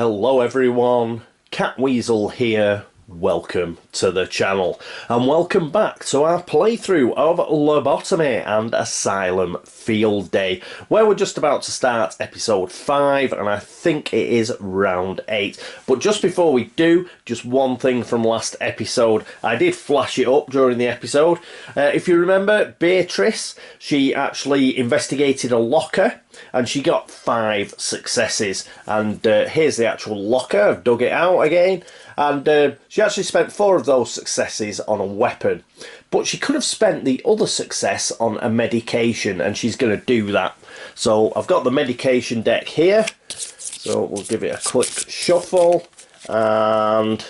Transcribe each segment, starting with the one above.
Hello everyone, Catweazle here. Welcome to the channel and welcome back to our playthrough of Lobotomy and Asylum Field Day, where we're just about to start episode 5 and I think it is round 8. But just before we do, just one thing from last episode. I did flash it up during the episode. If you remember, Beatrice, she actually investigated a locker and she got 5 successes. And here's the actual locker. I've dug it out again. And she actually spent 4 of those successes on a weapon. But she could have spent the other success on a medication, and she's going to do that. So I've got the medication deck here. So we'll give it a quick shuffle and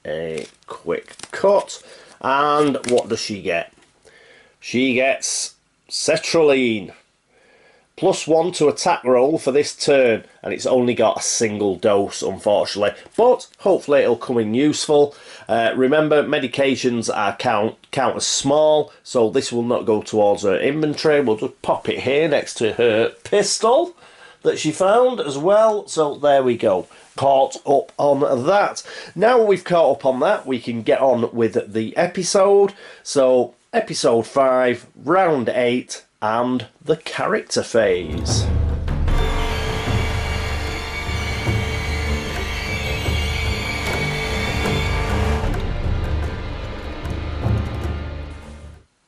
a quick cut. And what does she get? She gets Sertraline. +1 to attack roll for this turn, and it's only got a single dose, unfortunately, but hopefully it'll come in useful. Remember, medications are count as small, so this will not go towards her inventory. We'll just pop it here next to her pistol that she found as well. So there we go, caught up on that. Now we've caught up on that, we can get on with the episode. So episode 5, round 8, and the character phase.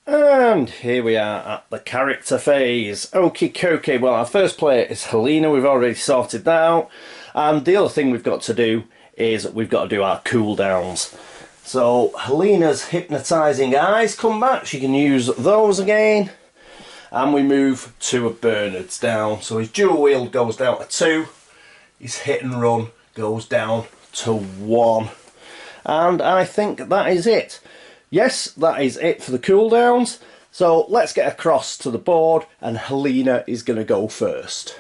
And here we are at the character phase. Okie dokie, well, our first player is Helena. We've already sorted that out. And the other thing we've got to do is we've got to do our cooldowns. So Helena's hypnotising eyes come back. She can use those again. And we move to a Bernard's down. So his dual wield goes down to 2. His hit and run goes down to 1. And I think that is it. Yes, that is it for the cooldowns. So let's get across to the board, and Helena is going to go first.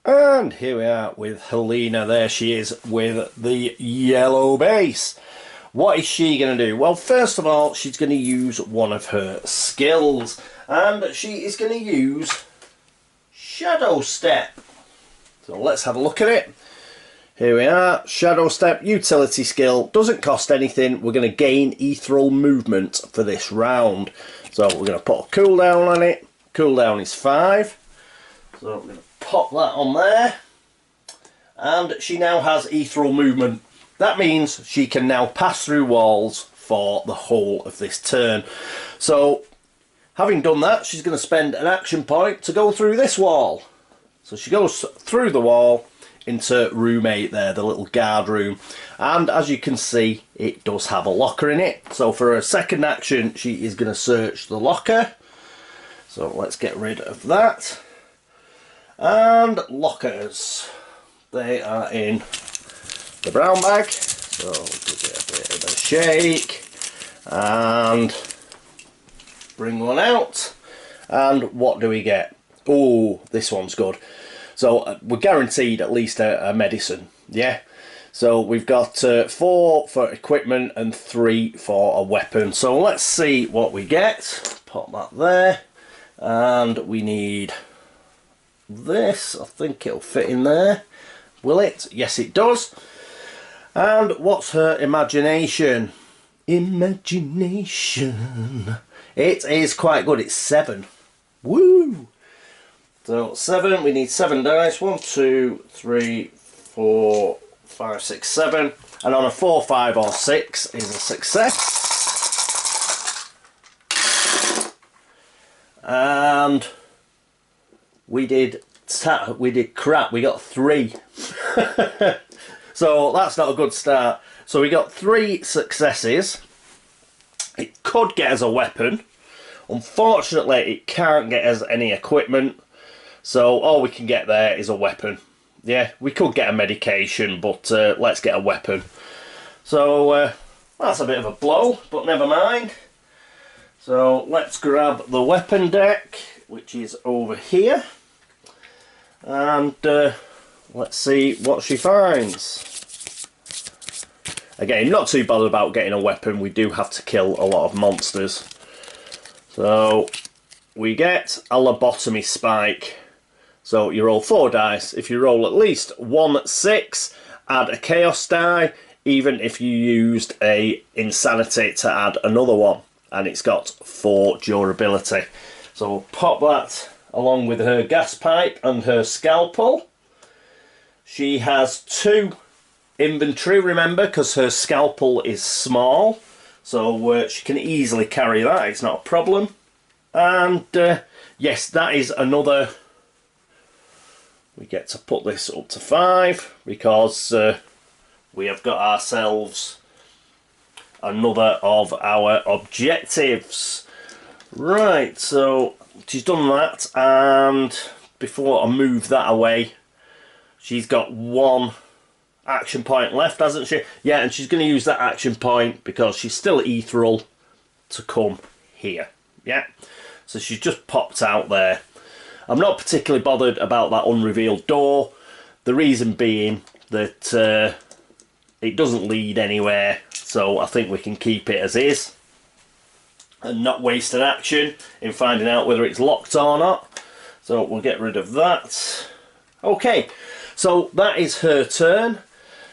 And here we are with Helena. There she is with the yellow base. What is she going to do? Well, first of all, she's going to use one of her skills. And she is going to use Shadow Step. So let's have a look at it. Here we are, Shadow Step, utility skill, doesn't cost anything. We're going to gain ethereal movement for this round. So we're going to put a cooldown on it. Cooldown is 5. So I'm going to pop that on there. And she now has ethereal movement. That means she can now pass through walls for the whole of this turn. So having done that, she's going to spend an action point to go through this wall. So she goes through the wall into room 8 there, the little guard room. And as you can see, it does have a locker in it. So for her second action, she is going to search the locker. So let's get rid of that. And lockers. They are in the brown bag. So give it a bit of a shake. And bring one out, and what do we get? Oh, this one's good. So we're guaranteed at least a medicine, yeah? So we've got 4 for equipment and 3 for a weapon. So let's see what we get. Pop that there. And we need this. I think it'll fit in there. Will it? Yes, it does. And what's her imagination? Imagination. It is quite good. It's 7. Woo! So 7. We need 7 dice. 1, 2, 3, 4, 5, 6, 7. And on a 4, 5, or 6 is a success. And we did crap. We got 3. So that's not a good start. So we got 3 successes. It could get us a weapon. Unfortunately, it can't get us any equipment. So all we can get there is a weapon. Yeah, we could get a medication, but let's get a weapon. So that's a bit of a blow, but never mind. So let's grab the weapon deck, which is over here. And let's see what she finds. Again, not too bothered about getting a weapon. We do have to kill a lot of monsters. So we get a lobotomy spike. So you roll 4 dice. If you roll at least 1 6 add a chaos die, even if you used a insanity to add another one, and it's got 4 durability. So we'll pop that along with her gas pipe and her scalpel. She has 2 inventory, remember, because her scalpel is small, so she can easily carry that, it's not a problem. And yes, that is another, we get to put this up to 5 because we have got ourselves another of our objectives. Right, so she's done that, and before I move that away, she's got 1 action point left, hasn't she? Yeah, and she's going to use that action point because she's still ethereal to come here. Yeah, so she's just popped out there. I'm not particularly bothered about that unrevealed door. The reason being that it doesn't lead anywhere, so I think we can keep it as is and not waste an action in finding out whether it's locked or not. So we'll get rid of that. Okay, so that is her turn.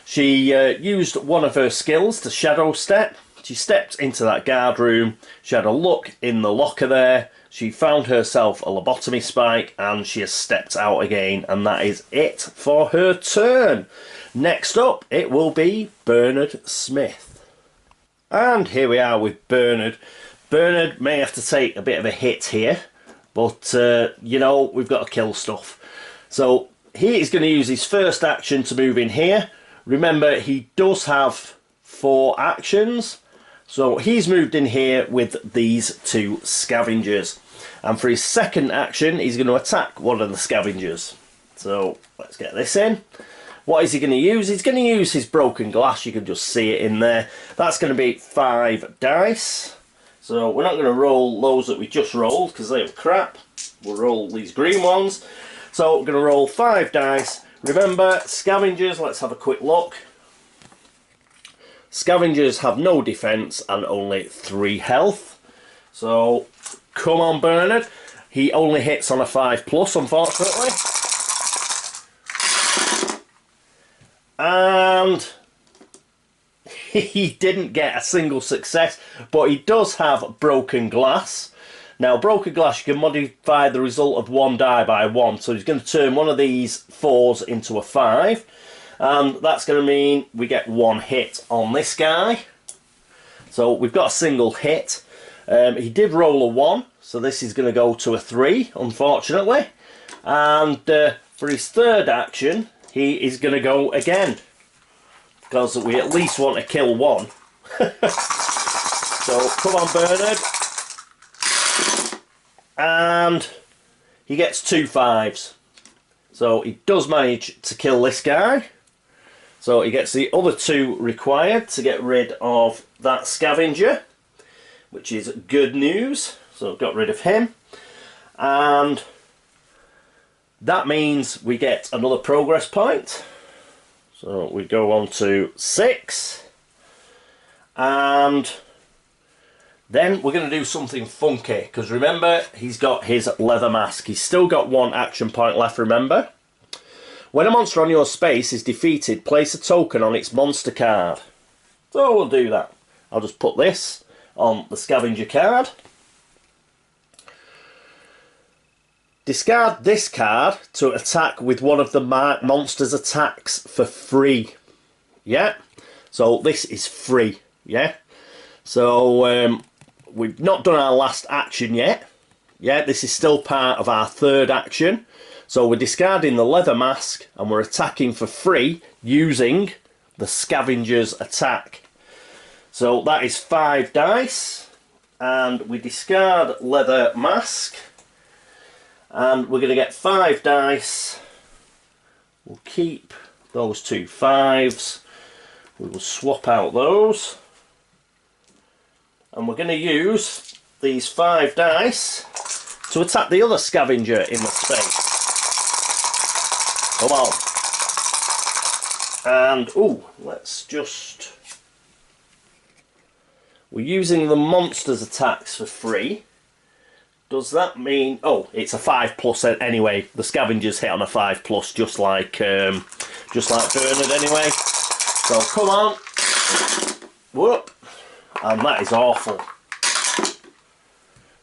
She used one of her skills to shadow step. She stepped into that guard room. She had a look in the locker there. She found herself a lobotomy spike, and she has stepped out again, and that is it for her turn. Next up, it will be Bernard Smith. And here we are with Bernard. Bernard may have to take a bit of a hit here, but you know, we've got to kill stuff. So he is going to use his first action to move in here. Remember, he does have 4 actions, so he's moved in here with these 2 scavengers. And for his second action, he's going to attack one of the scavengers. So let's get this in. What is he going to use? He's going to use his broken glass. You can just see it in there. That's going to be 5 dice. So we're not going to roll those that we just rolled because they were crap. We'll roll these green ones. So we're going to roll 5 dice. Remember, scavengers, let's have a quick look. Scavengers have no defense and only 3 health. So, come on, Bernard. He only hits on a 5+, unfortunately. And he didn't get a single success, but he does have broken glass. Now, broken glass, you can modify the result of 1 die by 1. So he's going to turn one of these 4s into a 5. And that's going to mean we get 1 hit on this guy. So we've got a single hit. He did roll a 1, so this is going to go to a 3, unfortunately. And for his third action, he is going to go again, because we at least want to kill 1. So come on, Bernard. And he gets 2 5s. So he does manage to kill this guy. So he gets the other 2 required to get rid of that scavenger, which is good news. So got rid of him. And that means we get another progress point. So we go on to 6. And then we're going to do something funky, because remember, he's got his leather mask. He's still got 1 action point left, remember. When a monster on your space is defeated, place a token on its monster card. So we'll do that. I'll just put this on the scavenger card. Discard this card to attack with one of the monster's attacks for free. Yeah? So this is free. Yeah? So we've not done our last action yet. Yeah, this is still part of our third action. So we're discarding the leather mask and we're attacking for free using the scavenger's attack. So that is 5 dice. And we discard leather mask. And we're going to get 5 dice. We'll keep those 2 5s. We will swap out those. And we're going to use these 5 dice to attack the other scavenger in the space. Come on. And, ooh, let's just... We're using the monster's attacks for free. Does that mean... Oh, it's a 5+ anyway. The scavengers hit on a 5+, just like just like Bernard anyway. So come on. Whoop. And that is awful.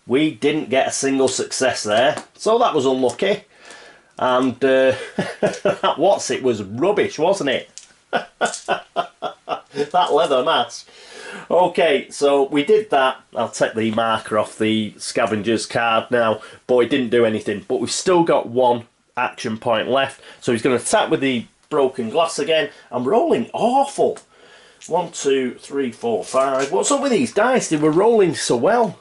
We didn't get a single success there, so that was unlucky. And that what's it was rubbish, wasn't it? That leather mask. Okay, so we did that. I'll take the marker off the scavenger's card now, but it didn't do anything. But we've still got one action point left. So he's going to attack with the broken glass again. I'm rolling awful. 1, 2, 3, 4, 5. What's up with these dice? They were rolling so well.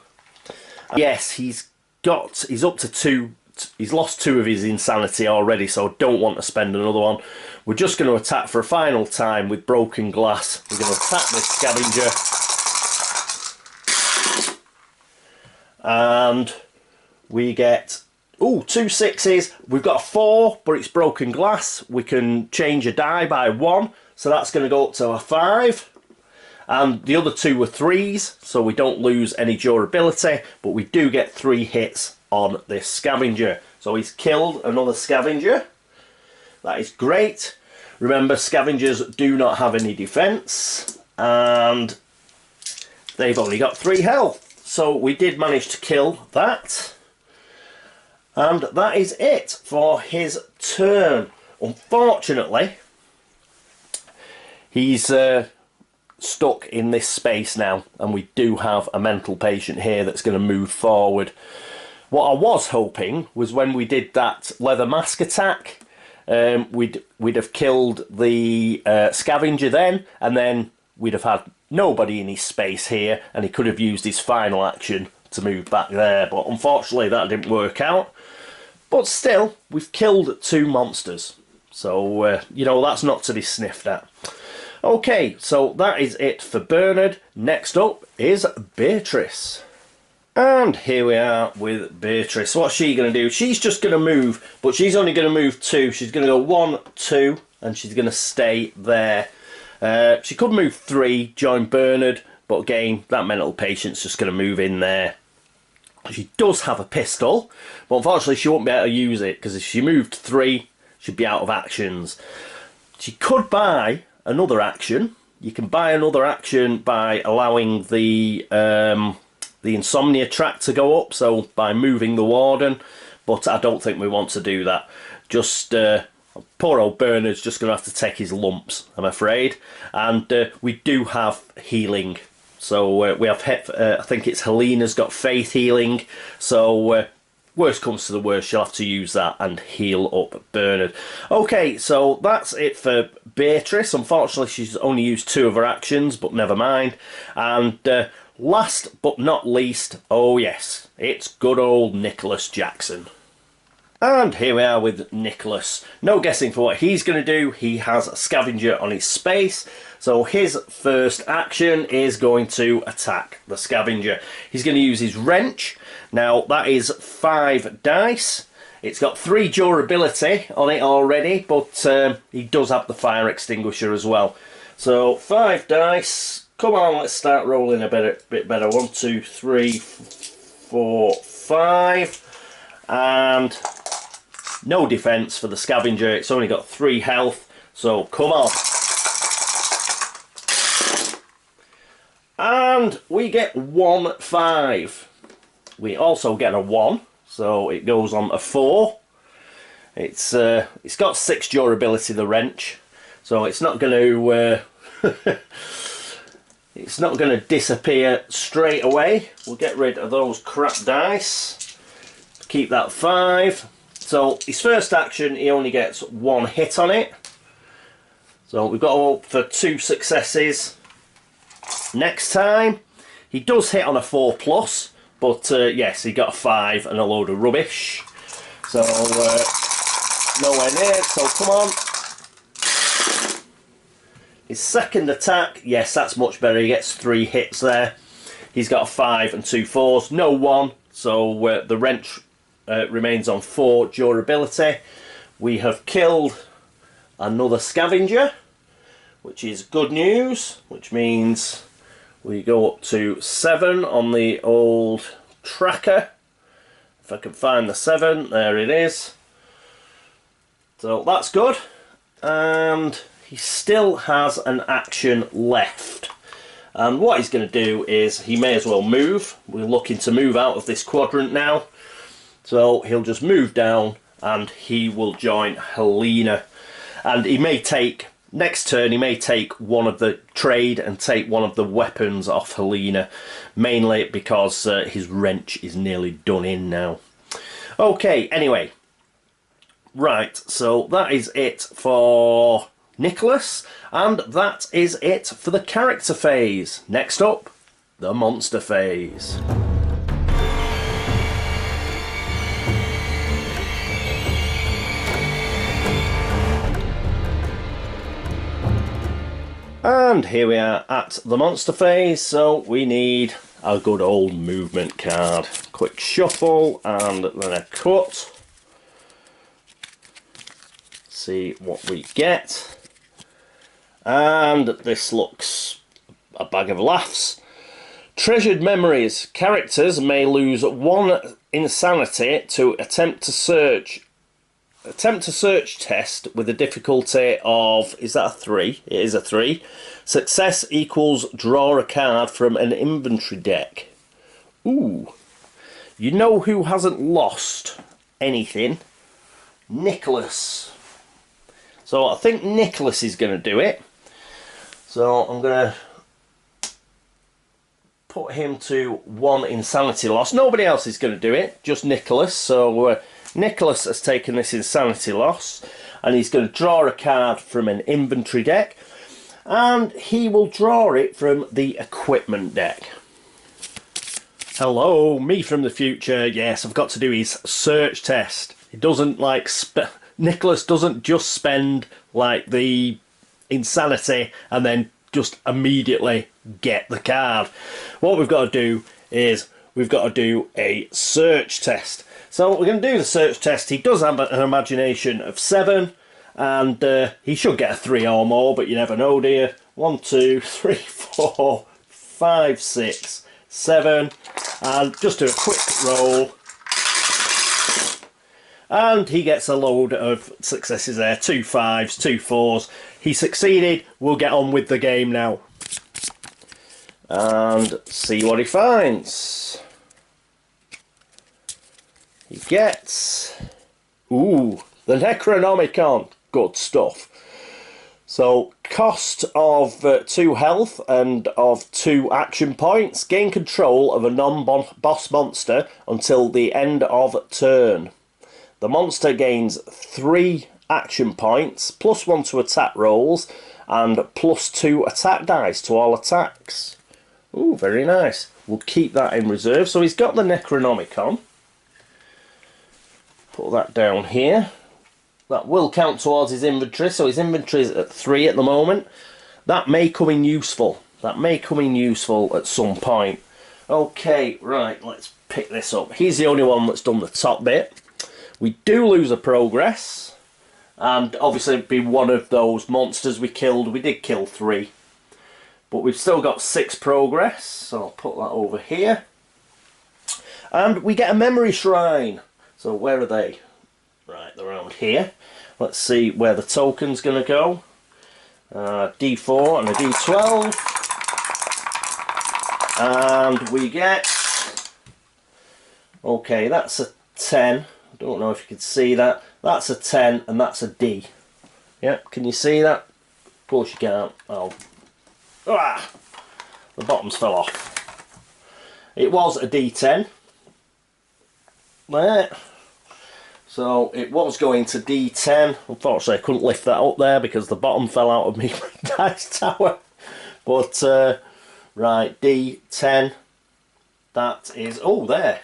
Yes, he's up to 2. He's lost 2 of his insanity already, so I don't want to spend another one. We're just going to attack for a final time with broken glass. We're going to attack this scavenger. And we get, 2 6s. We've got a 4, but it's broken glass. We can change a die by 1, so that's going to go up to a 5. And the other 2 were 3s, so we don't lose any durability, but we do get 3 hits on this scavenger. So he's killed another scavenger. That is great. Remember, scavengers do not have any defense, and they've only got 3 health. So we did manage to kill that. And that is it for his turn. Unfortunately, he's stuck in this space now, and we do have a mental patient here that's going to move forward. What I was hoping was when we did that leather mask attack, we'd have killed the scavenger then, and then we'd have had nobody in his space here, and he could have used his final action to move back there. But unfortunately that didn't work out. But still, we've killed 2 monsters, so you know, that's not to be sniffed at. Okay, so that is it for Bernard. Next up is Beatrice. And here we are with Beatrice. What's she going to do? She's just going to move, but she's only going to move 2. She's going to go 1, 2, and she's going to stay there. She could move 3, join Bernard, but again, that mental patient's just going to move in there. She does have a pistol, but unfortunately she won't be able to use it, because if she moved 3, she'd be out of actions. She could buy another action. You can buy another action by allowing the insomnia track to go up, so by moving the warden, but I don't think we want to do that. Just poor old Bernard's just going to have to take his lumps, I'm afraid. And we do have healing, so we have I think it's Helena's got faith healing, so worst comes to the worst, she'll have to use that and heal up Bernard. Okay, so that's it for Beatrice. Unfortunately, she's only used 2 of her actions, but never mind. And last but not least, oh yes, it's good old Nicholas Jackson. And here we are with Nicholas. No guessing for what he's going to do. He has a scavenger on his space, so his first action is going to attack the scavenger. He's going to use his wrench. Now that is 5 dice. It's got 3 durability on it already, but he does have the fire extinguisher as well. So 5 dice. Come on, let's start rolling a bit better. 1, 2, 3, 4, 5. And no defense for the scavenger. It's only got 3 health. So come on. And we get 1 5. We also get a 1. So it goes on a 4. It's got 6 durability, the wrench. So it's not going to it's not going to disappear straight away. We'll get rid of those crap dice. Keep that 5. So his first action, he only gets 1 hit on it. So we've got to hope for 2 successes. Next time, he does hit on a 4+, but yes, he got a 5 and a load of rubbish. So nowhere near, so come on. His second attack, yes, that's much better. He gets 3 hits there. He's got a 5 and 2 4s, no 1, so the wrench remains on 4 durability. We have killed another scavenger, which is good news, which means we go up to 7 on the old tracker. If I can find the 7, there it is. So that's good. and he still has an action left. And what he's going to do is he may as well move. We're looking to move out of this quadrant now. So he'll just move down and he will join Helena. And he may take, next turn, he may take one of the trade and take one of the weapons off Helena. Mainly because his wrench is nearly done in now. Okay, anyway. Right, so that is it for Nicholas, and that is it for the character phase. Next up, the monster phase. And here we are at the monster phase, so we need a good old movement card. Quick shuffle and then a cut. See what we get. And this looks a bag of laughs. Treasured memories. Characters may lose 1 insanity to attempt a search test with a difficulty of, is that a 3? It is a 3. Success equals draw a card from an inventory deck. Ooh. You know who hasn't lost anything? Nicholas. So I think Nicholas is going to do it. So I'm going to put him to 1 insanity loss. Nobody else is going to do it, just Nicholas. So Nicholas has taken this insanity loss and he's going to draw a card from an inventory deck and he will draw it from the equipment deck. Hello, me from the future. Yes, I've got to do his search test. It doesn't like Nicholas doesn't just spend like the insanity and then just immediately get the card. What we've got to do is we've got to do a search test. So we're going to do the search test. He does have an imagination of 7 and he should get a 3 or more, but you never know, dear. 1, 2, 3, 4, 5, 6, 7 and just do a quick roll. And he gets a load of successes there. 2 5s, 2 4s. He succeeded. We'll get on with the game now. And see what he finds. He gets... Ooh, the Necronomicon. Good stuff. So, cost of 2 health and of 2 action points. Gain control of a non-boss monster until the end of turn. The monster gains 3 action points, +1 to attack rolls, and +2 attack dice to all attacks. Ooh, very nice. We'll keep that in reserve. So he's got the Necronomicon. Put that down here. That will count towards his inventory, so his inventory is at 3 at the moment. That may come in useful. That may come in useful at some point. Okay, right, let's pick this up. He's the only one that's done the top bit. We do lose a progress, and obviously it'd be one of those monsters we killed. We did kill 3, but we've still got 6 progress, so I'll put that over here. And we get a memory shrine. So where are they? Right, they're around here. Let's see where the token's going to go. D4 and a D12. And we get... Okay, that's a 10. I don't know if you can see that. That's a 10 and that's a D. Yep, can you see that? Of course you can't. Oh. Ah! The bottoms fell off. It was a D10. There. So it was going to D10. Unfortunately I couldn't lift that up there because the bottom fell out of me dice tower. But right, D10. That is... Oh, there.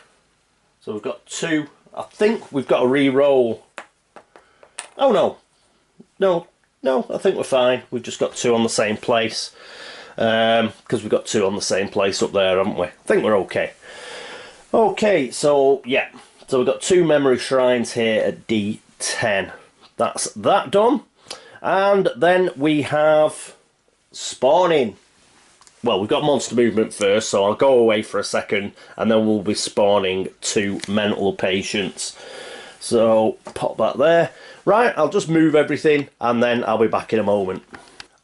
So we've got 2... I think we've got to re-roll. Oh no. No, I think we're fine. We've just got 2 on the same place. Because we've got 2 on the same place up there, haven't we? I think we're okay. Okay, so yeah. So we've got 2 memory shrines here at D10. That's that done. And then we have spawning. Well, we've got monster movement first, so I'll go away for a second and then we'll be spawning 2 mental patients. So pop that there. Right, I'll just move everything and then I'll be back in a moment.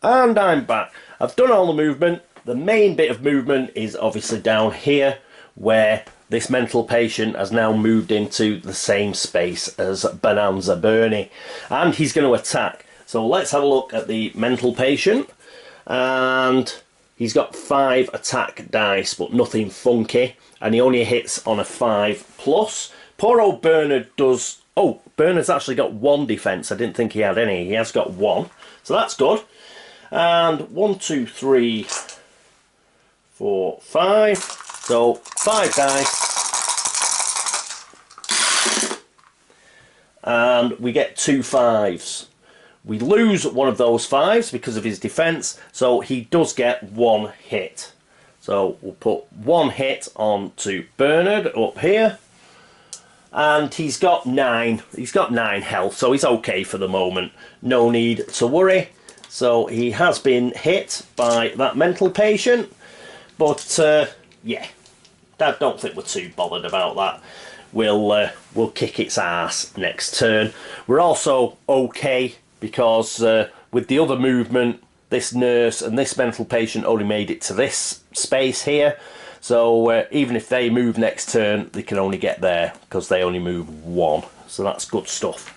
And I'm back. I've done all the movement. The main bit of movement is obviously down here, where this mental patient has now moved into the same space as Bonanza Bernie. And he's going to attack. So let's have a look at the mental patient. And he's got 5 attack dice, but nothing funky. And he only hits on a 5+. Poor old Bernard does... Oh, Bernard's actually got 1 defence. I didn't think he had any. He has got 1. So that's good. And 1, 2, 3, 4, 5. So 5 dice. And we get 2 5s. We lose one of those 5s because of his defence. So he does get 1 hit. So we'll put 1 hit on to Bernard up here. And he's got 9. He's got 9 health, so he's okay for the moment. No need to worry. So he has been hit by that mental patient. But yeah, I don't think we're too bothered about that. We'll kick its ass next turn. We're also okay because with the other movement, this nurse and this mental patient only made it to this space here. So even if they move next turn, they can only get there because they only move 1. So that's good stuff.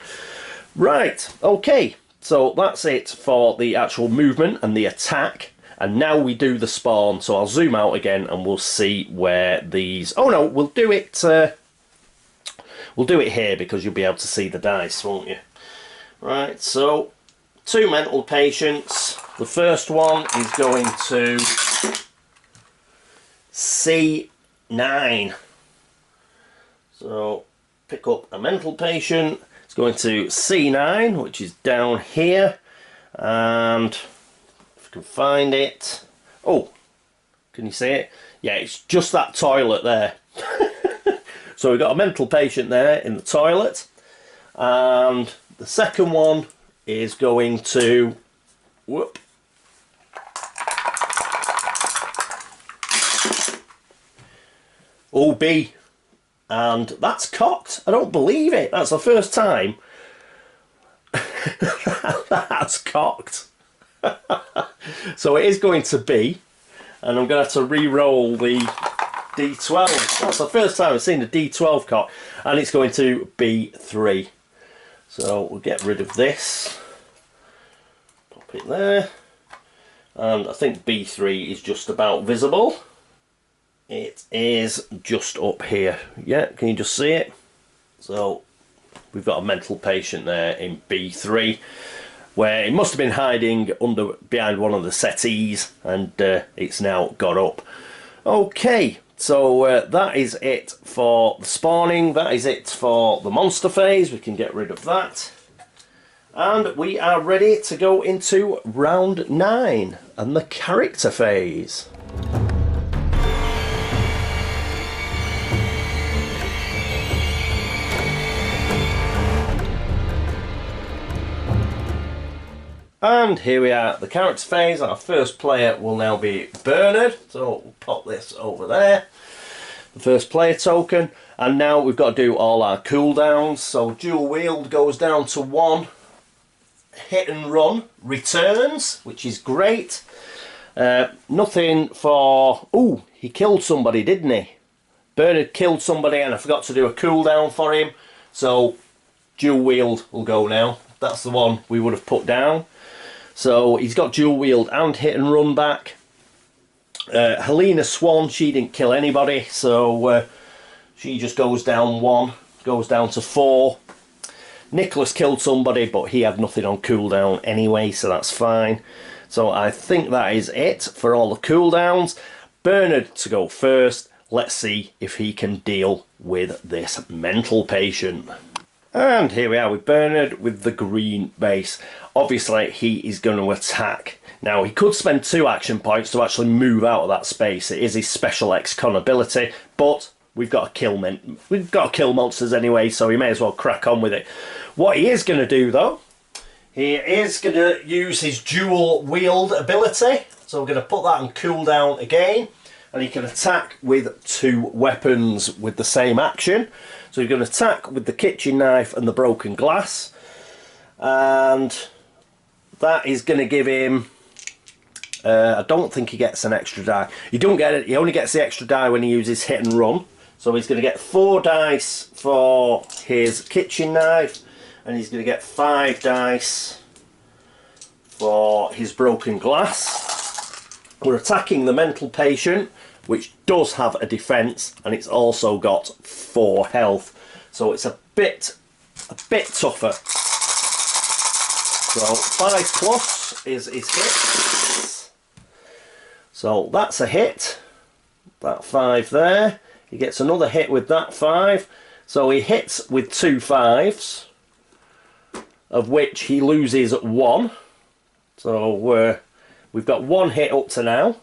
Right, okay. So that's it for the actual movement and the attack. And now we do the spawn. So I'll zoom out again and we'll see where these... Oh no, we'll do it here because you'll be able to see the dice, won't you? Right, so 2 mental patients. The first one is going to C9. So pick up a mental patient. It's going to C9, which is down here. And if I can find it. Oh, can you see it? Yeah, it's just that toilet there. So we've got a mental patient there in the toilet. And the second one is going to... Whoop. OB, and that's cocked. I don't believe it. That's the first time that's cocked. So it is going to be, and I'm going to have to re-roll the D12. That's the first time I've seen a D12 cock, and it's going to be 3. So we'll get rid of this, pop it there, and I think B3 is just about visible. It is just up here. Yeah, can you just see it? So we've got a mental patient there in B3, where it must have been hiding behind one of the settees, and it's now got up. Okay, so that is it for the spawning. That is it for the monster phase. We can get rid of that. And we are ready to go into round 9 and the character phase. And here we are at the character phase. Our first player will now be Bernard. So we'll pop this over there. The first player token. And now we've got to do all our cooldowns. So dual wield goes down to 1. Hit and run returns, which is great. Nothing for... Ooh, he killed somebody, didn't he? Bernard killed somebody and I forgot to do a cooldown for him. So dual wield will go now. That's the one we would have put down. So he's got dual wield and hit and run back. Helena Swan, she didn't kill anybody, so she just goes down 1, goes down to 4. Nicholas killed somebody, but he had nothing on cooldown anyway, so that's fine. So I think that is it for all the cooldowns. Bernard to go first. Let's see if he can deal with this mental patient. And here we are with Bernard with the green base. Obviously, he is going to attack. Now, he could spend 2 action points to actually move out of that space. It is his special ex-con ability, but we've got to kill monsters anyway, so we may as well crack on with it. What he is going to do, though, he is going to use his dual wield ability. So we're going to put that on cooldown again, and he can attack with 2 weapons with the same action. So So he's going to attack with the kitchen knife and the broken glass. And that is going to give him... I don't think he gets an extra die. You don't get it. He only gets the extra die when he uses hit and run. So he's going to get 4 dice for his kitchen knife, and he's going to get 5 dice for his broken glass. We're attacking the mental patient, which does have a defense, and it's also got 4 health. So it's a bit tougher. So 5 plus is his hit. So that's a hit. That 5 there. He gets another hit with that 5. So he hits with 2 5s, of which he loses 1. So we've got 1 hit up to now,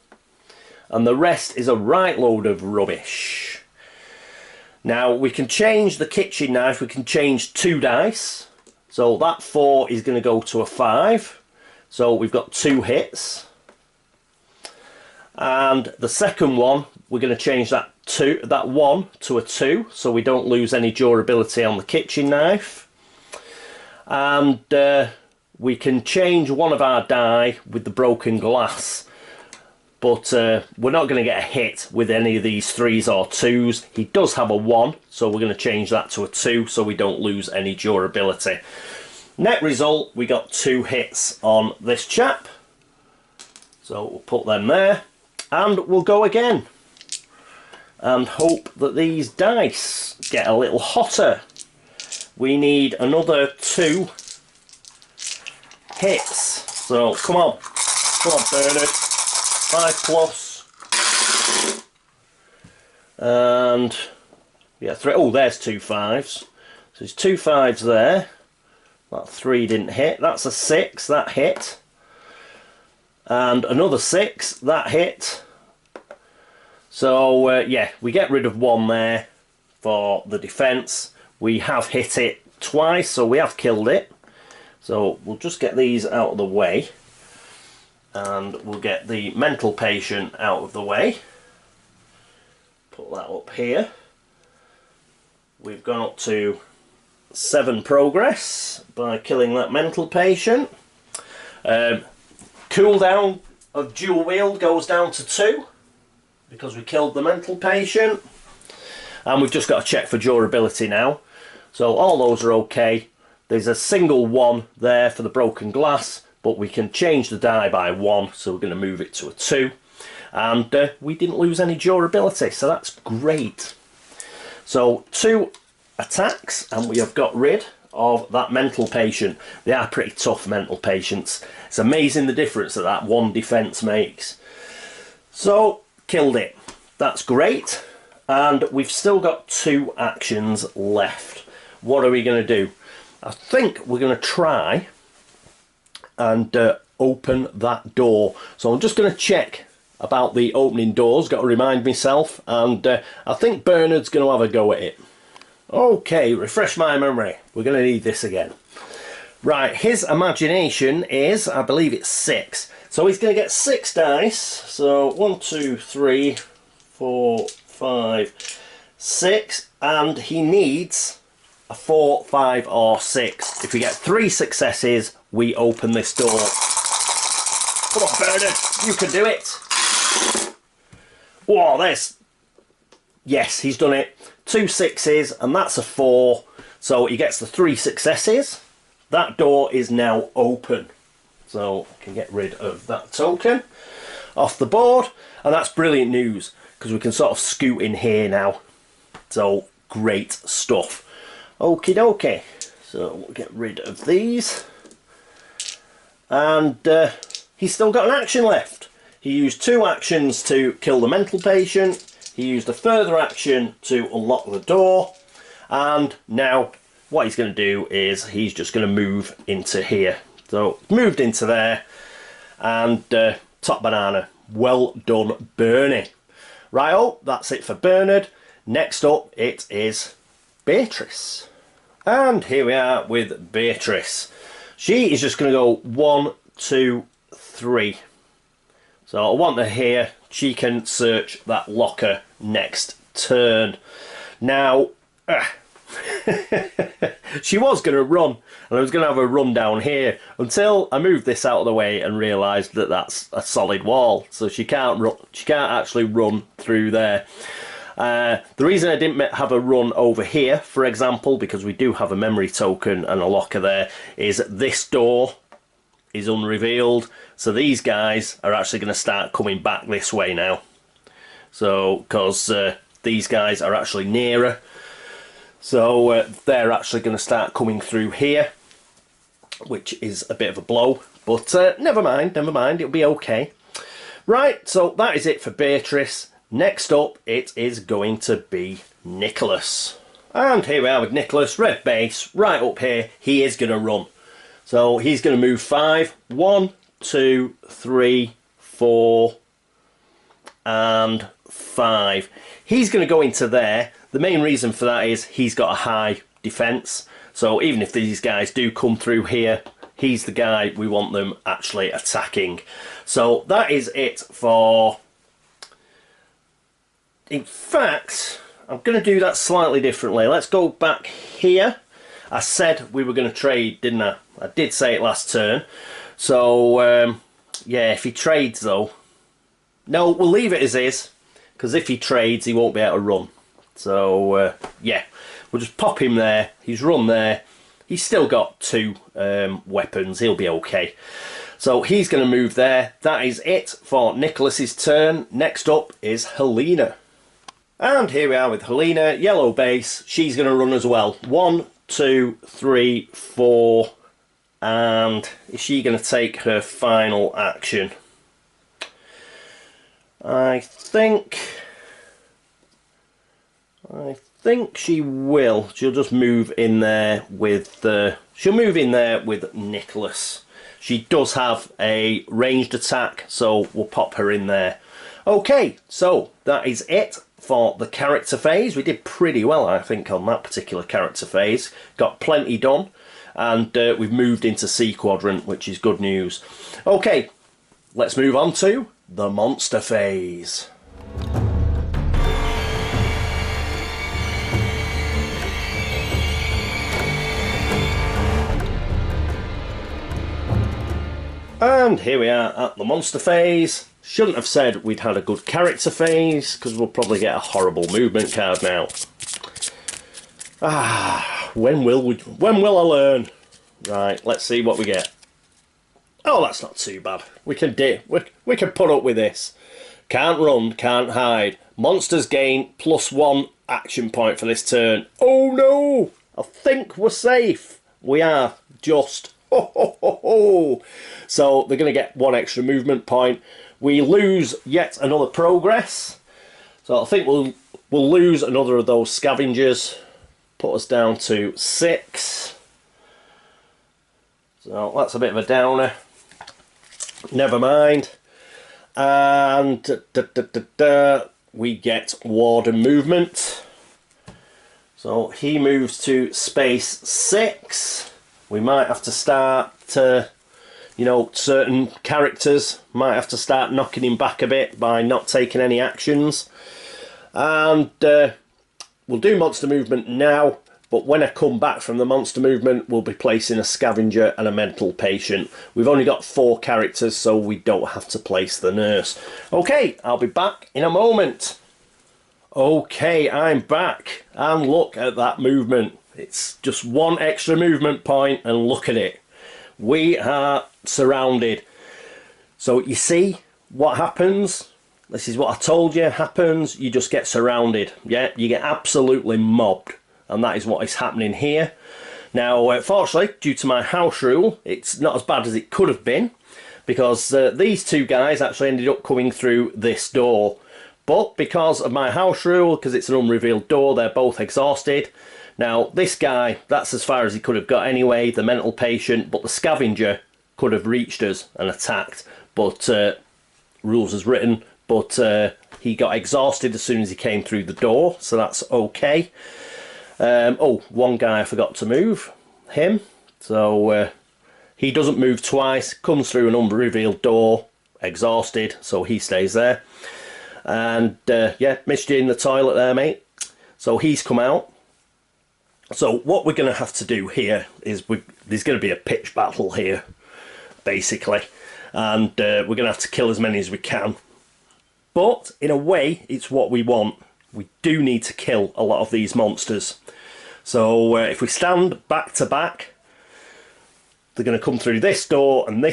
and the rest is a right load of rubbish. Now we can change the kitchen knife. We can change 2 dice. So that 4 is going to go to a 5. So we've got 2 hits. And the second one, we're going to change that 1 to a 2, so we don't lose any durability on the kitchen knife. And we can change one of our die with the broken glass, but we're not going to get a hit with any of these 3s or 2s. He does have a 1, so we're going to change that to a 2 so we don't lose any durability. Net result, we got 2 hits on this chap, so we'll put them there. And we'll go again and hope that these dice get a little hotter. We need another 2 hits. So come on Bernard, 5 plus, and yeah, 3. Oh, there's 2 5s. So there's 2 5s there. That 3 didn't hit. That's a 6. That hit. And another 6, that hit. So yeah, we get rid of 1 there for the defense. We have hit it twice, so we have killed it. So we'll just get these out of the way, and we'll get the mental patient out of the way. Put that up here. We've gone up to 7 progress by killing that mental patient. Cooldown of dual wield goes down to 2 because we killed the mental patient, and we've just got to check for durability now. So all those are okay. There's a single 1 there for the broken glass, but we can change the die by 1, so we're going to move it to a 2, and we didn't lose any durability, so that's great. So 2 attacks, and we have got rid of that mental patient. They are pretty tough mental patients. It's amazing the difference that 1 defense makes. So killed it. That's great. And we've still got 2 actions left. What are we going to do? I think we're going to try and open that door. So I'm just going to check about the opening doors. Got to remind myself. And I think Bernard's going to have a go at it. Okay, refresh my memory. We're going to need this again. Right, his imagination is, I believe it's 6. So he's going to get 6 dice. So 1, 2, 3, 4, 5, 6. And he needs a 4, 5 or 6. If we get 3 successes, we open this door. Come on, Bernard, you can do it. Whoa, there's... Yes, he's done it. 2 6s, and that's a 4. So he gets the 3 successes. That door is now open. So I can get rid of that token off the board. And that's brilliant news, because we can sort of scoot in here now. So great stuff. Okie dokie. So we'll get rid of these. And he's still got an action left. He used 2 actions to kill the mental patient. He used a further action to unlock the door, and now what he's going to do is he's just going to move into here. So moved into there, and top banana. Well done, Bernie. Right, oh, that's it for Bernard. Next up it is Beatrice. And here we are with Beatrice. She is just going to go 1, 2, 3. So I want her here. She can search that locker next turn. Now, She was going to run, and I was going to have a run down here until I moved this out of the way and realised that that's a solid wall, so she can't run. She can't actually run through there. The reason I didn't have a run over here, for example, because we do have a memory token and a locker there, is this door is unrevealed. So these guys are actually going to start coming back this way now. So, because these guys are actually nearer. So they're actually going to start coming through here, which is a bit of a blow. But never mind, it'll be okay. Right, so that is it for Beatrice. Next up, it is going to be Nicholas. And here we are with Nicholas, red base, right up here. He is going to run. So he's going to move 5. 1, 2, 3, 4, and 5. He's going to go into there. The main reason for that is he's got a high defense. So even if these guys do come through here, he's the guy we want them actually attacking. So that is it for... In fact, I'm going to do that slightly differently. Let's go back here. I said we were going to trade, didn't I? I did say it last turn. So, yeah, if he trades though... No, we'll leave it as is. Because if he trades, he won't be able to run. So, yeah, we'll just pop him there. He's run there. He's still got 2 weapons. He'll be okay. So he's going to move there. That is it for Nicholas's turn. Next up is Helena. And here we are with Helena, yellow base. She's going to run as well. 1, 2, 3, 4. And is she going to take her final action? I think she will. She'll just move in there with Nicholas. She does have a ranged attack, so we'll pop her in there. Okay, so that is it for the character phase. We did pretty well, I think, on that particular character phase. Got plenty done, and we've moved into C quadrant, which is good news. Okay, let's move on to the monster phase. And here we are at the monster phase. Shouldn't have said we'd had a good character phase, because we'll probably get a horrible movement card now. When will I learn? Right, let's see what we get. Oh, that's not too bad. We can put up with this. Can't run, can't hide. Monsters gain +1 action point for this turn. Oh no! I think we're safe. We are just. Ho, ho, ho, ho. So they're going to get 1 extra movement point. We lose yet another progress. So I think we'll lose another of those scavengers. Put us down to 6. So that's a bit of a downer. Never mind. And we get warden movement. So he moves to space 6. We might have to start certain characters might have to start knocking him back a bit by not taking any actions. And we'll do monster movement now, but when I come back from the monster movement, we'll be placing a scavenger and a mental patient. We've only got 4 characters, so we don't have to place the nurse. Okay, I'll be back in a moment. Okay, I'm back, and look at that movement. It's just 1 extra movement point, and look at it. We are surrounded. So you see what happens? This is what I told you happens. You just get surrounded. Yeah, you get absolutely mobbed. And that is what is happening here. Now, fortunately, due to my house rule, it's not as bad as it could have been. Because these 2 guys actually ended up coming through this door. But because of my house rule, because it's an unrevealed door, they're both exhausted. Now, this guy, that's as far as he could have got anyway, the mental patient, but the scavenger could have reached us and attacked. But, rules as written, but he got exhausted as soon as he came through the door, so that's okay. Oh, 1 guy I forgot to move, him. So, he doesn't move twice, comes through an unrevealed door, exhausted, so he stays there. And, yeah, missed you in the toilet there, mate. So he's come out. So what we're going to have to do here is there's going to be a pitch battle here, basically, and we're going to have to kill as many as we can. But in a way, it's what we want. We do need to kill a lot of these monsters. So if we stand back to back, they're going to come through this door, and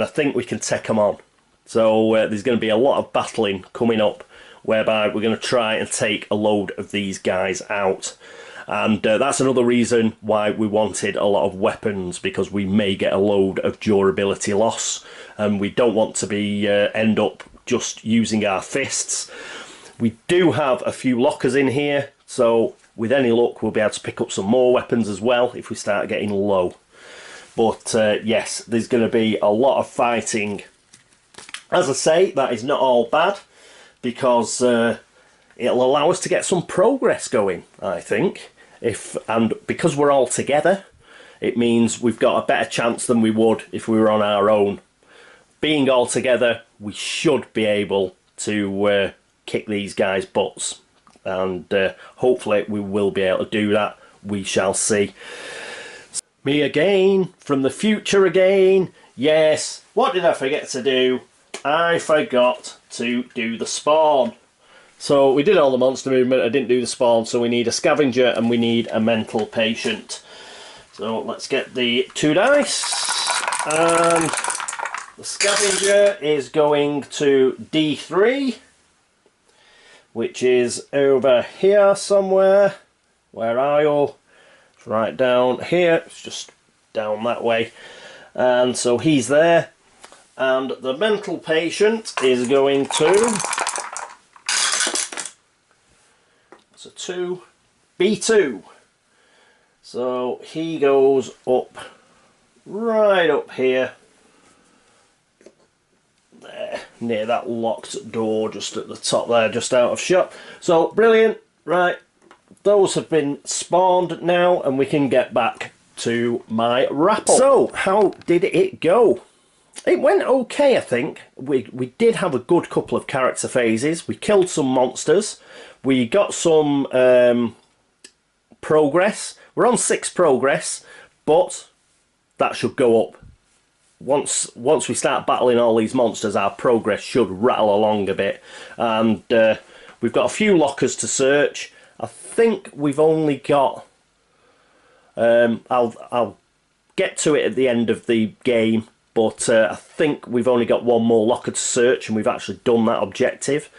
I think we can take them on. So there's going to be a lot of battling coming up, whereby we're going to try and take a load of these guys out. And that's another reason why we wanted a lot of weapons, because we may get a load of durability loss, and we don't want to be end up just using our fists. We do have a few lockers in here, so with any luck we'll be able to pick up some more weapons as well if we start getting low. But yes, there's going to be a lot of fighting. As I say, that is not all bad, because it'll allow us to get some progress going, I think. And because we're all together, it means we've got a better chance than we would if we were on our own. Being all together, we should be able to kick these guys' butts, and hopefully we will be able to do that. We shall see. Me again, from the future again. Yes, what did I forget to do? I forgot to do the spawn. So we did all the monster movement, I didn't do the spawn, so we need a scavenger and we need a mental patient. So let's get the 2 dice, and the scavenger is going to D3, which is over here somewhere, where I'll right down here, it's just down that way, and so he's there. And the mental patient is going to, it's a 2, B2. So he goes up, right up here, there, near that locked door just at the top there, just out of shot. So brilliant, right, those have been spawned now, and we can get back to my wrap up. So how did it go? It went okay, I think. We did have a good couple of character phases. We killed some monsters. We got some progress. We're on 6 progress, but that should go up. Once we start battling all these monsters, our progress should rattle along a bit. And we've got a few lockers to search. I think we've only got... I'll get to it at the end of the game. But I think we've only got 1 more locker to search, and we've actually done that objective.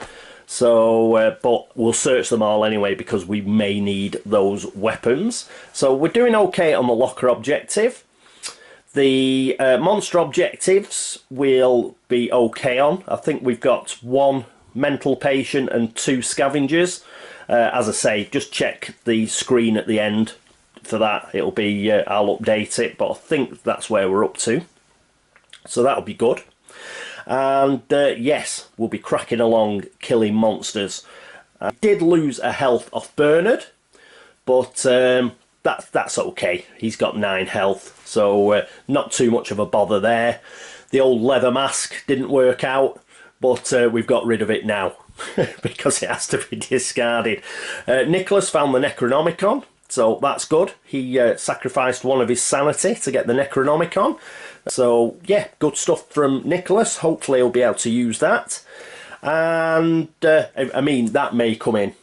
So, but we'll search them all anyway, because we may need those weapons. So we're doing okay on the locker objective. The monster objectives will be okay on. I think we've got 1 mental patient and 2 scavengers. As I say, just check the screen at the end for that. It'll be, I'll update it, but I think that's where we're up to. So that'll be good. And yes, we'll be cracking along killing monsters. I did lose a health off Bernard, but that's okay. He's got 9 health, so not too much of a bother there. The old leather mask didn't work out, but we've got rid of it now because it has to be discarded. Nicholas found the Necronomicon, so that's good. He sacrificed 1 of his sanity to get the Necronomicon. So yeah, good stuff from Nicholas. Hopefully he'll be able to use that. And I mean, that may come in.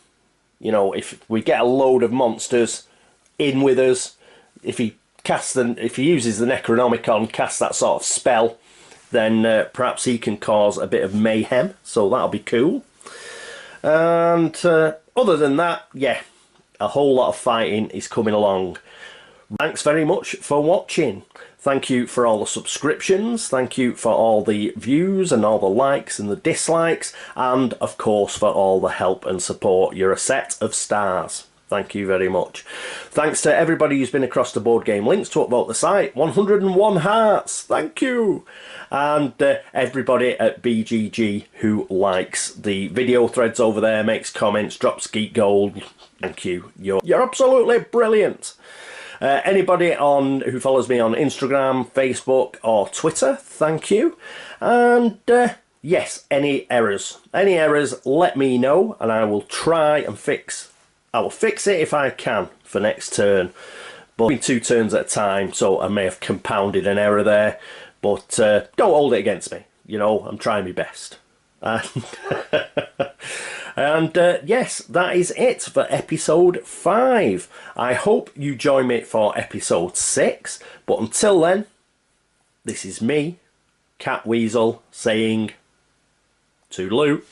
You know, if we get a load of monsters in with us, if he uses the Necronomicon, casts that sort of spell, then perhaps he can cause a bit of mayhem. So that'll be cool. And other than that, yeah, a whole lot of fighting is coming along. Thanks very much for watching. Thank you for all the subscriptions, thank you for all the views and all the likes and the dislikes, and of course for all the help and support. You're a set of stars. Thank you very much. Thanks to everybody who's been across the Board Game Links to upvote the site. 101 hearts, thank you. And everybody at BGG who likes the video threads over there, makes comments, drops Geek Gold. Thank you. You're absolutely brilliant. Anybody who follows me on Instagram, Facebook or Twitter, thank you. And yes, any errors, let me know and I will try and fix I will fix it if I can for next turn. But doing 2 turns at a time, so I may have compounded an error there. But don't hold it against me. You know, I'm trying my best. And yes, that is it for episode 5. I hope you join me for episode 6. But until then, this is me, Catweazle, saying toodaloo.